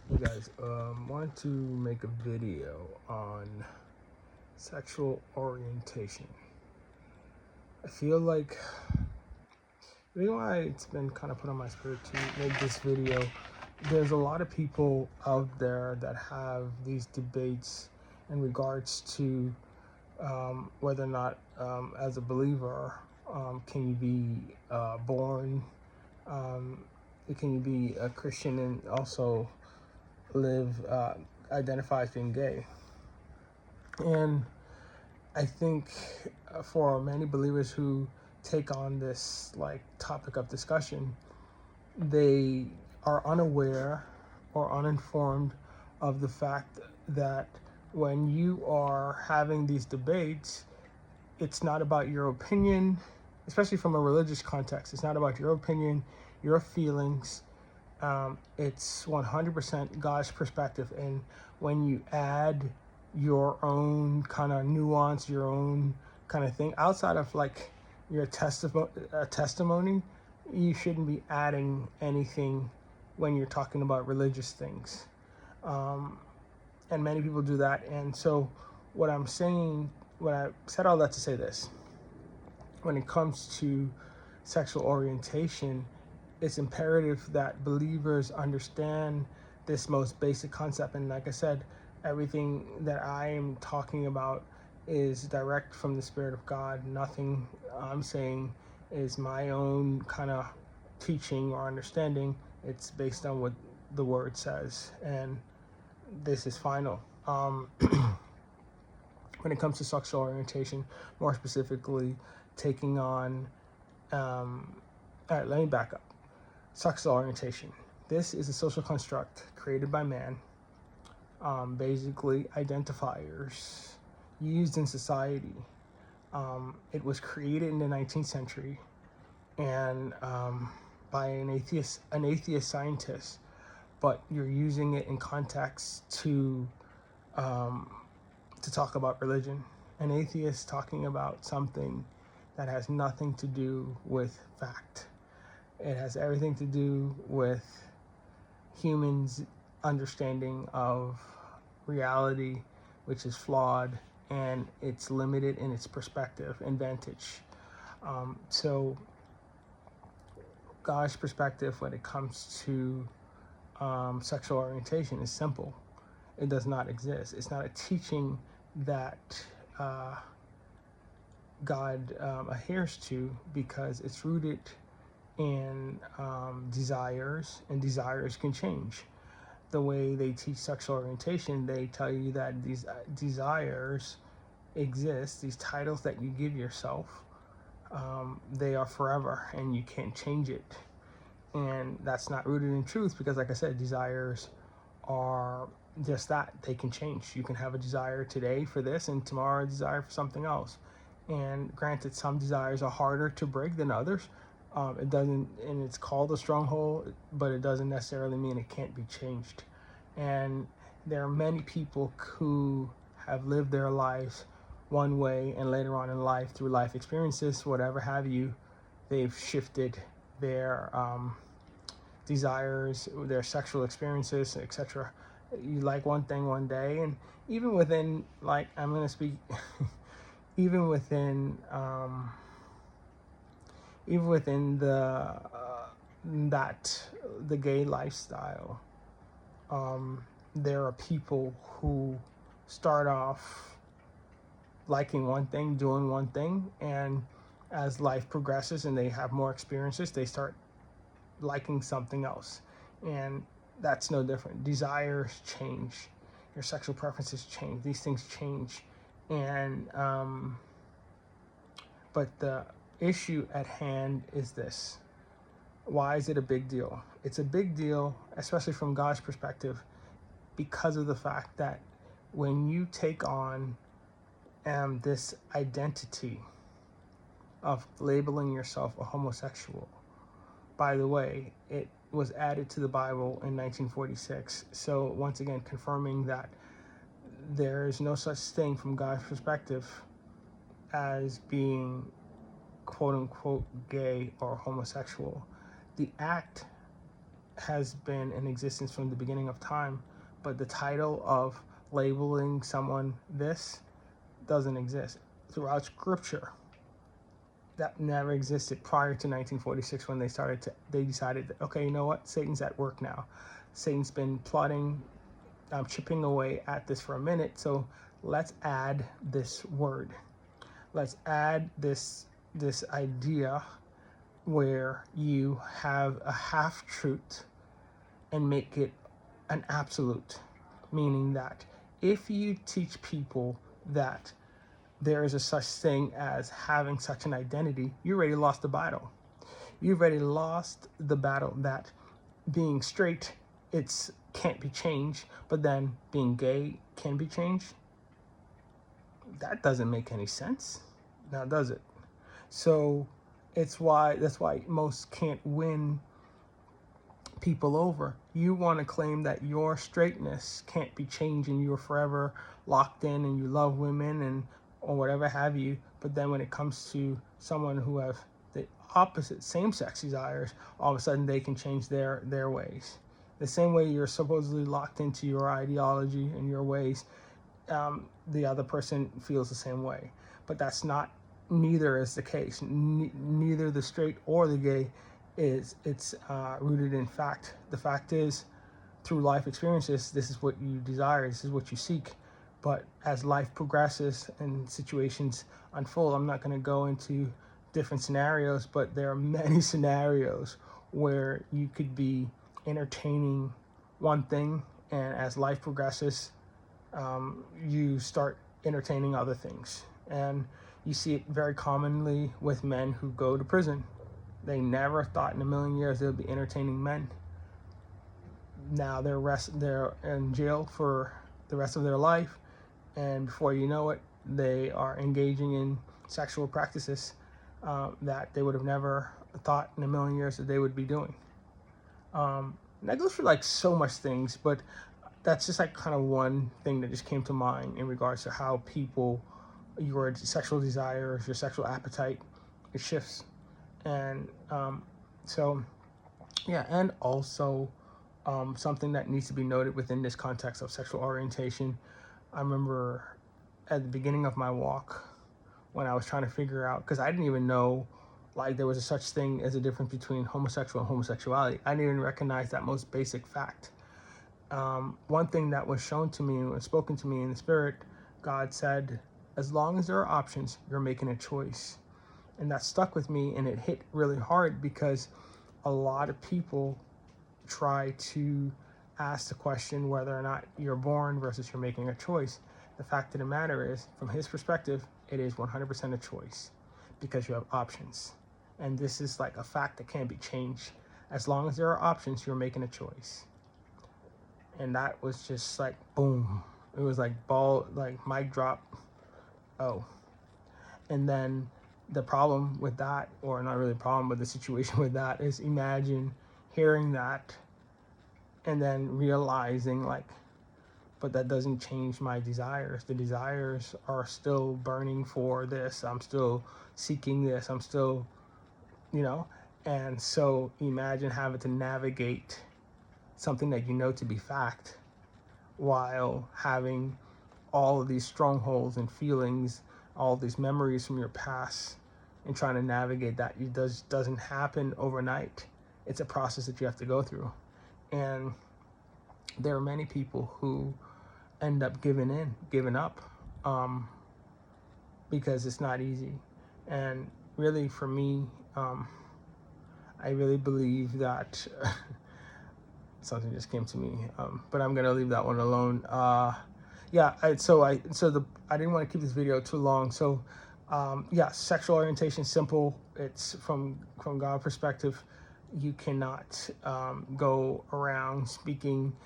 Hey guys, want to make a video on sexual orientation. I feel like the reason why it's been kind of put on my spirit to make this video, there's a lot of people out there that have these debates in regards to whether or not, as a believer, can you be born, um, can you be a Christian and also live, identify as being gay? And I think for many believers who take on this like topic of discussion, they are unaware or uninformed of the fact that when you are having these debates, it's not about your opinion, especially from a religious context. It's not about your opinion, your feelings. It's 100% God's perspective. And when you add your own kind of nuance, your own kind of thing outside of like your testimony, you shouldn't be adding anything when you're talking about religious things. Um, and many people do that. And so, what I'm saying, when I said all that to say this, when it comes to sexual orientation, it's imperative that believers understand this most basic concept. And like I said, everything that I am talking about is direct from the Spirit of God. Nothing I'm saying is my own kind of teaching or understanding. It's based on what the Word says. And this is final. When it comes to sexual orientation, more specifically, taking on, all right, let me back up. Sexual orientation. This is a social construct created by man, basically identifiers used in society. It was created in the 19th century and by an atheist scientist, but you're using it in context um, to talk about religion. An atheist talking about something that has nothing to do with fact. It has everything to do with humans' understanding of reality, which is flawed and it's limited in its perspective and vantage. So, God's perspective when it comes to sexual orientation is simple. It does not exist. It's not a teaching that uh, God adheres to because it's rooted in desires, and desires can change. The way they teach sexual orientation, they tell you that these desires exist, these titles that you give yourself, they are forever and you can't change it. And that's not rooted in truth because, like I said, desires are just that. They can change. You can have a desire today for this and tomorrow a desire for something else. And granted, some desires are harder to break than others. It doesn't, and it's called a stronghold, but it doesn't necessarily mean it can't be changed. And there are many people who have lived their lives one way, and later on in life, through life experiences, whatever have you, they've shifted their desires, their sexual experiences, etc. You like one thing one day, and even within, like, I'm going to speak, even within, even within that the gay lifestyle, there are people who start off liking one thing, doing one thing, and as life progresses and they have more experiences, they start liking something else. And that's no different. Desires change, your sexual preferences change, these things change. And but the issue at hand is this: why is it a big deal? It's a big deal, especially from God's perspective, because of the fact that when you take on this identity of labeling yourself a homosexual, by the way, it was added to the Bible in 1946. So once again, confirming that there is no such thing from God's perspective as being quote unquote gay or homosexual. The act has been in existence from the beginning of time, but the title of labeling someone this doesn't exist throughout scripture. That never existed prior to 1946 when they decided that, okay, you know what, Satan's at work now. Satan's been plotting, chipping away at this for a minute, so let's add this word. Let's add this idea where you have a half-truth and make it an absolute, meaning that if you teach people that there is a such thing as having such an identity, you already lost the battle. You've already lost the battle that being straight, can't be changed, but then being gay can be changed. That doesn't make any sense, now does it? So that's why most can't win people over. You want to claim that your straightness can't be changed and you're forever locked in and you love women and or whatever have you, but then when it comes to someone who have the opposite same-sex desires, all of a sudden they can change their ways. The same way you're supposedly locked into your ideology and your ways, the other person feels the same way. But that's not, neither is the case. Neither the straight or the gay it's rooted in fact. The fact is, through life experiences, this is what you desire, this is what you seek. But as life progresses and situations unfold, I'm not going to go into different scenarios, but there are many scenarios where you could be entertaining one thing, and as life progresses, you start entertaining other things. And you see it very commonly with men who go to prison. They never thought in a million years they would be entertaining men. Now they're in jail for the rest of their life, and before you know it, they are engaging in sexual practices that they would have never thought in a million years that they would be doing. That goes for like so much things, but that's just like kind of one thing that just came to mind in regards to how people, your sexual desires, your sexual appetite, it shifts. And so, yeah, and also something that needs to be noted within this context of sexual orientation. I remember at the beginning of my walk when I was trying to figure out, because I didn't even know like there was a such thing as a difference between homosexual and homosexuality. I didn't even recognize that most basic fact. One thing that was shown to me and spoken to me in the spirit, God said, as long as there are options, you're making a choice. And that stuck with me, and it hit really hard because a lot of people try to ask the question whether or not you're born versus you're making a choice. The fact of the matter is, from his perspective, it is 100% a choice because you have options. And this is like a fact that can't be changed. As long as there are options, you're making a choice. And that was just like, boom. It was like mic drop. Oh. And then the problem with that, or not really a problem, but the situation with that is, imagine hearing that and then realizing like, but that doesn't change my desires. The desires are still burning for this. I'm still seeking this. I'm still, and so imagine having to navigate something that you know to be fact while having all of these strongholds and feelings, all these memories from your past, and trying to navigate that. It doesn't happen overnight. It's a process that you have to go through. And there are many people who end up giving up, because it's not easy. And really, for me, I really believe that something just came to me, but I'm gonna leave that one alone. I didn't want to keep this video too long. So, sexual orientation, simple. It's from God's perspective. You cannot go around speaking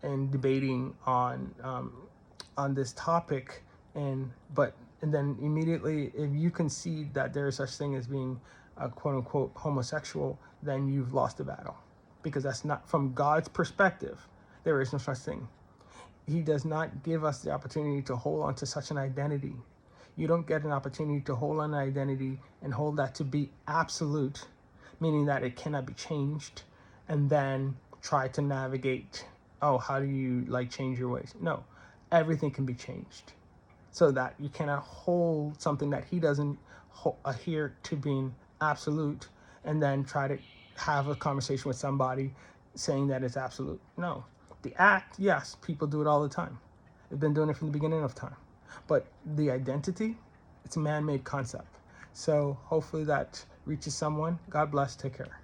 and debating on this topic, and then immediately, if you concede that there is such thing as being a quote unquote homosexual, then you've lost the battle, because that's not, from God's perspective, there is no such thing. He does not give us the opportunity to hold on to such an identity. You don't get an opportunity to hold on an identity and hold that to be absolute, meaning that it cannot be changed, and then try to navigate, oh, how do you like change your ways? No, everything can be changed, so that you cannot hold something that he doesn't adhere to being absolute, and then try to have a conversation with somebody saying that it's absolute. No, the act, yes, people do it all the time. They've been doing it from the beginning of time. But the identity, it's a man-made concept. So hopefully that reaches someone. God bless. Take care.